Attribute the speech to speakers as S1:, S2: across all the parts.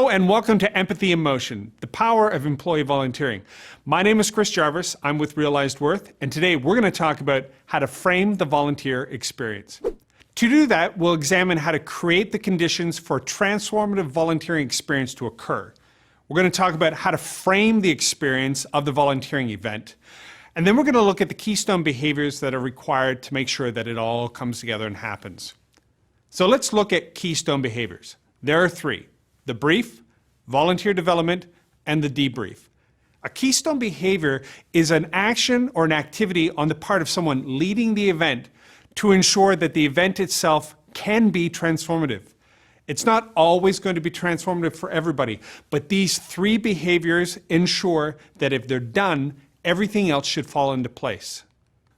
S1: Hello and welcome to Empathy in Motion, the power of employee volunteering. My name is Chris Jarvis, I'm with Realized Worth, and today we're going to talk about how to frame the volunteer experience. To do that, we'll examine how to create the conditions for a transformative volunteering experience to occur. We're going to talk about how to frame the experience of the volunteering event. And then we're going to look at the keystone behaviors that are required to make sure that it all comes together and happens. So let's look at keystone behaviors. There are three: the brief, volunteer development, and the debrief. A keystone behavior is an action or an activity on the part of someone leading the event to ensure that the event itself can be transformative. It's not always going to be transformative for everybody, but these three behaviors ensure that if they're done, everything else should fall into place.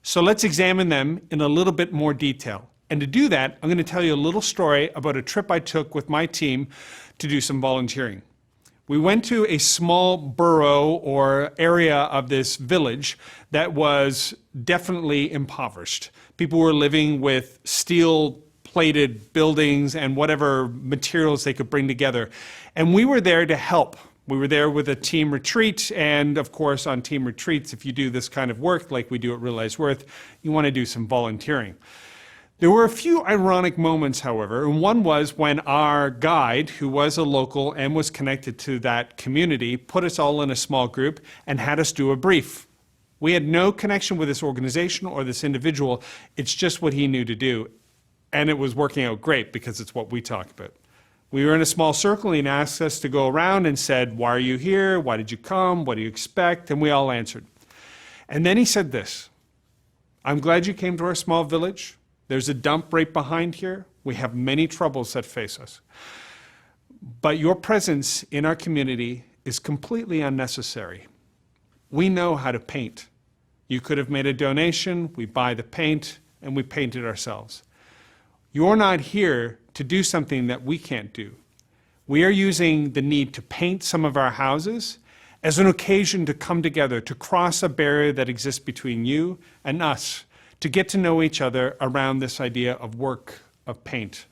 S1: So let's examine them in a little bit more detail. And to do that, I'm going to tell you a little story about a trip I took with my team to do some volunteering. We went to a small borough or area of this village that was definitely impoverished. People were living with steel-plated buildings and whatever materials they could bring together. And we were there to help. We were there with a team retreat, and of course on team retreats, if you do this kind of work like we do at Realized Worth, you want to do some volunteering. There were a few ironic moments, however, and one was when our guide, who was a local and was connected to that community, put us all in a small group and had us do a brief. We had no connection with this organization or this individual, it's just what he knew to do, and it was working out great because it's what we talk about. We were in a small circle and he asked us to go around and said, "Why are you here? Why did you come? What do you expect?" And we all answered. And then he said this: "I'm glad you came to our small village. There's a dump right behind here. We have many troubles that face us. But your presence in our community is completely unnecessary. We know how to paint. You could have made a donation, we buy the paint, and we paint it ourselves. You're not here to do something that we can't do. We are using the need to paint some of our houses as an occasion to come together, to cross a barrier that exists between you and us, to get to know each other around this idea of work, of paint."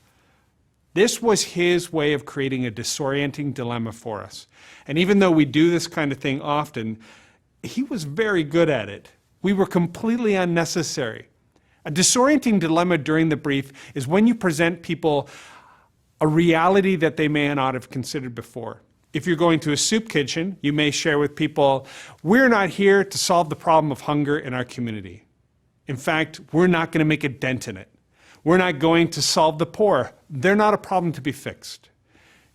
S1: This was his way of creating a disorienting dilemma for us. And even though we do this kind of thing often, he was very good at it. We were completely unnecessary. A disorienting dilemma during the brief is when you present people a reality that they may not have considered before. If you're going to a soup kitchen, you may share with people, "We're not here to solve the problem of hunger in our community. In fact, we're not going to make a dent in it. We're not going to solve the poor. They're not a problem to be fixed.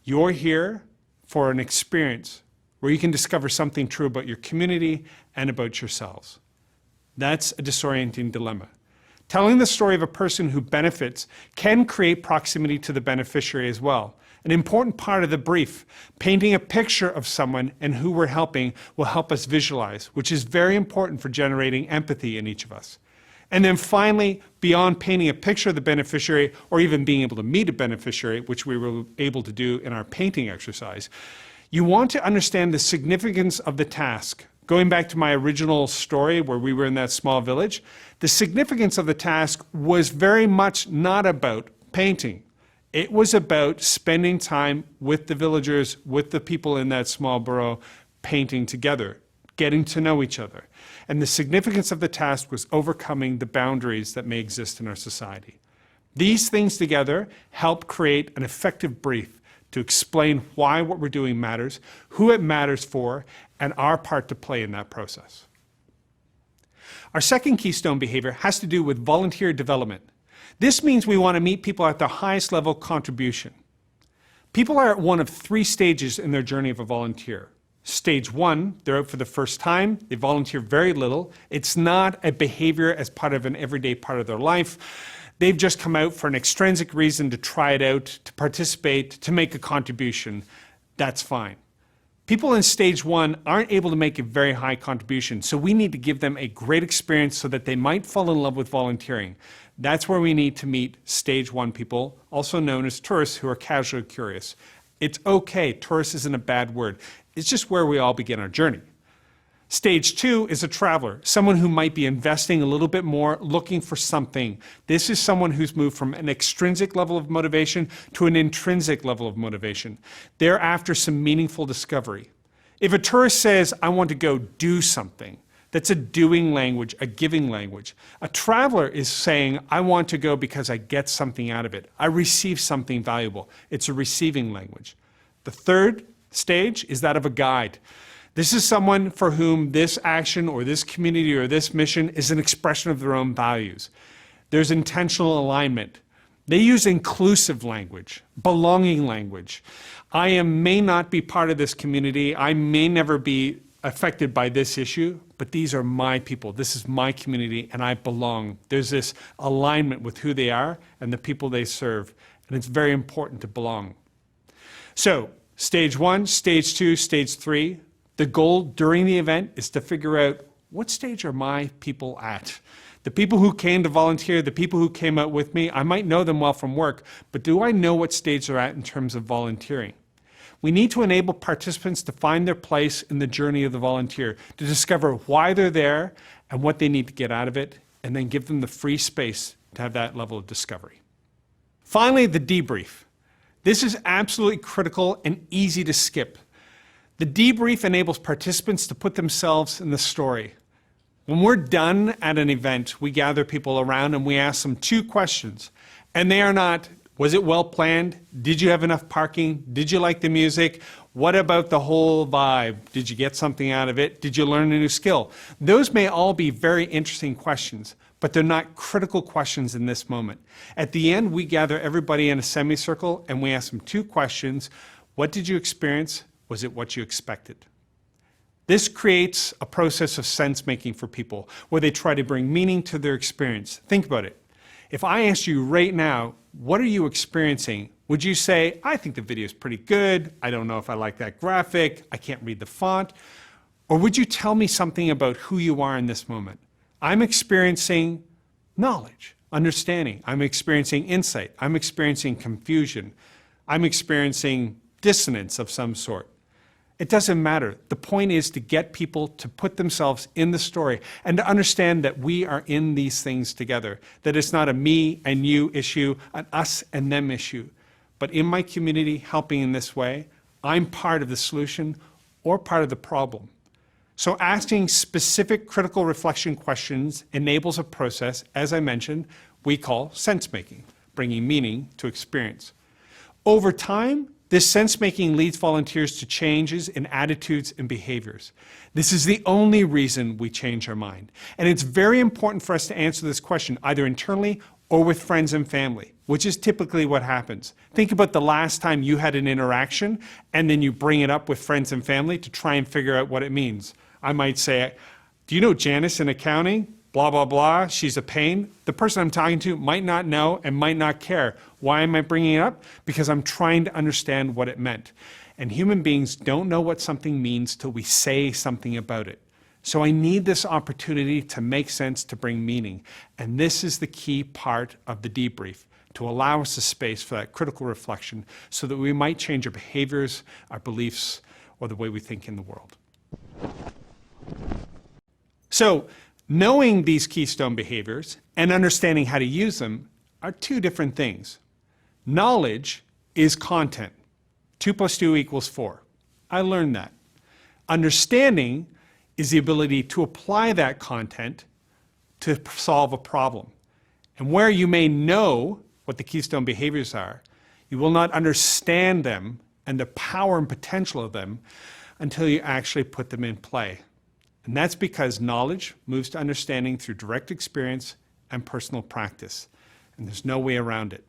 S1: You're here for an experience where you can discover something true about your community and about yourselves." That's a disorienting dilemma. Telling the story of a person who benefits can create proximity to the beneficiary as well. An important part of the brief, painting a picture of someone and who we're helping, will help us visualize, which is very important for generating empathy in each of us. And then finally, beyond painting a picture of the beneficiary or even being able to meet a beneficiary, which we were able to do in our painting exercise, you want to understand the significance of the task. Going back to my original story where we were in that small village, the significance of the task was very much not about painting. It was about spending time with the villagers, with the people in that small borough, painting together, getting to know each other. And the significance of the task was overcoming the boundaries that may exist in our society. These things together help create an effective brief to explain why what we're doing matters, who it matters for, and our part to play in that process. Our second keystone behavior has to do with volunteer development. This means we want to meet people at their highest level contribution. People are at one of three stages in their journey of a volunteer. Stage one, they're out for the first time, they volunteer very little. It's not a behavior as part of an everyday part of their life. They've just come out for an extrinsic reason to try it out, to participate, to make a contribution. That's fine. People in stage one aren't able to make a very high contribution, so we need to give them a great experience so that they might fall in love with volunteering. That's where we need to meet stage one people, also known as tourists, who are casually curious. It's okay, tourist isn't a bad word. It's just where we all begin our journey. Stage 2 is a traveler, someone who might be investing a little bit more, looking for something. This is someone who's moved from an extrinsic level of motivation to an intrinsic level of motivation. They're after some meaningful discovery. If a tourist says, I want to go do something, that's a doing language, a giving language. A traveler is saying, I want to go because I get something out of it. I receive something valuable. It's a receiving language. The third stage is that of a guide. This is someone for whom this action or this community or this mission is an expression of their own values. There's intentional alignment. They use inclusive language, belonging language. I may not be part of this community. I may never be affected by this issue, but these are my people. This is my community and I belong. There's this alignment with who they are and the people they serve, and it's very important to belong. So, stage 1, stage 2, stage 3, the goal during the event is to figure out what stage are my people at. The people who came to volunteer, the people who came out with me, I might know them well from work, but do I know what stage they're at in terms of volunteering? We need to enable participants to find their place in the journey of the volunteer, to discover why they're there and what they need to get out of it, and then give them the free space to have that level of discovery. Finally, the debrief. This is absolutely critical and easy to skip. The debrief enables participants to put themselves in the story. When we're done at an event, we gather people around and we ask them 2 questions. And they are not, was it well planned? Did you have enough parking? Did you like the music? What about the whole vibe? Did you get something out of it? Did you learn a new skill? Those may all be very interesting questions, but they're not critical questions in this moment. At the end, we gather everybody in a semicircle and we ask them 2 questions. What did you experience? Was it what you expected? This creates a process of sense-making for people, where they try to bring meaning to their experience. Think about it. If I asked you right now, what are you experiencing? Would you say, I think the video is pretty good. I don't know if I like that graphic. I can't read the font. Or would you tell me something about who you are in this moment? I'm experiencing knowledge, understanding. I'm experiencing insight. I'm experiencing confusion. I'm experiencing dissonance of some sort. It doesn't matter. The point is to get people to put themselves in the story and to understand that we are in these things together, that it's not a me and you issue, an us and them issue. But in my community, helping in this way, I'm part of the solution or part of the problem. So asking specific critical reflection questions enables a process, as I mentioned, we call sense-making, bringing meaning to experience. Over time, this sense-making leads volunteers to changes in attitudes and behaviors. This is the only reason we change our mind. And it's very important for us to answer this question either internally or with friends and family, which is typically what happens. Think about the last time you had an interaction and then you bring it up with friends and family to try and figure out what it means. I might say, do you know Janice in accounting? Blah, blah, blah, she's a pain. The person I'm talking to might not know and might not care. Why am I bringing it up? Because I'm trying to understand what it meant. And human beings don't know what something means till we say something about it. So I need this opportunity to make sense, to bring meaning. And this is the key part of the debrief, to allow us a space for that critical reflection so that we might change our behaviors, our beliefs, or the way we think in the world. So, knowing these keystone behaviors and understanding how to use them are 2 different things. Knowledge is content. 2 + 2 = 4. I learned that. Understanding is the ability to apply that content to solve a problem. And where you may know what the keystone behaviors are, you will not understand them and the power and potential of them until you actually put them in play. And that's because knowledge moves to understanding through direct experience and personal practice. And there's no way around it.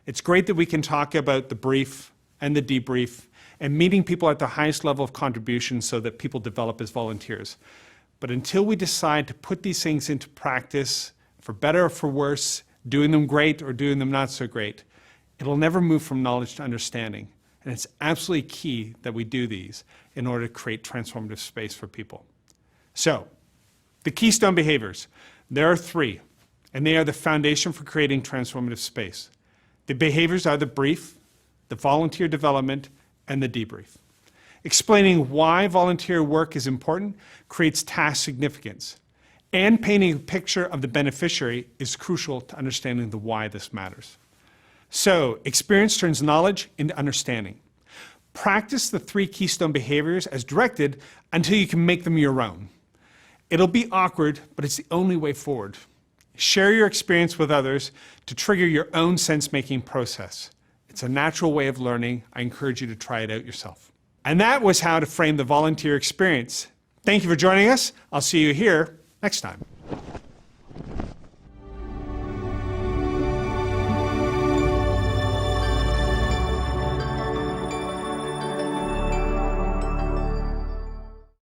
S1: It's great that we can talk about the brief and the debrief and meeting people at the highest level of contribution so that people develop as volunteers. But until we decide to put these things into practice, for better or for worse, doing them great or doing them not so great, it'll never move from knowledge to understanding. And it's absolutely key that we do these in order to create transformative space for people. So, the keystone behaviors, there are 3, and they are the foundation for creating transformative space. The behaviors are the brief, the volunteer development, and the debrief. Explaining why volunteer work is important creates task significance. And painting a picture of the beneficiary is crucial to understanding the why this matters. So, experience turns knowledge into understanding. Practice the 3 keystone behaviors as directed until you can make them your own. It'll be awkward, but it's the only way forward. Share your experience with others to trigger your own sense-making process. It's a natural way of learning. I encourage you to try it out yourself. And that was how to frame the volunteer experience. Thank you for joining us. I'll see you here next time.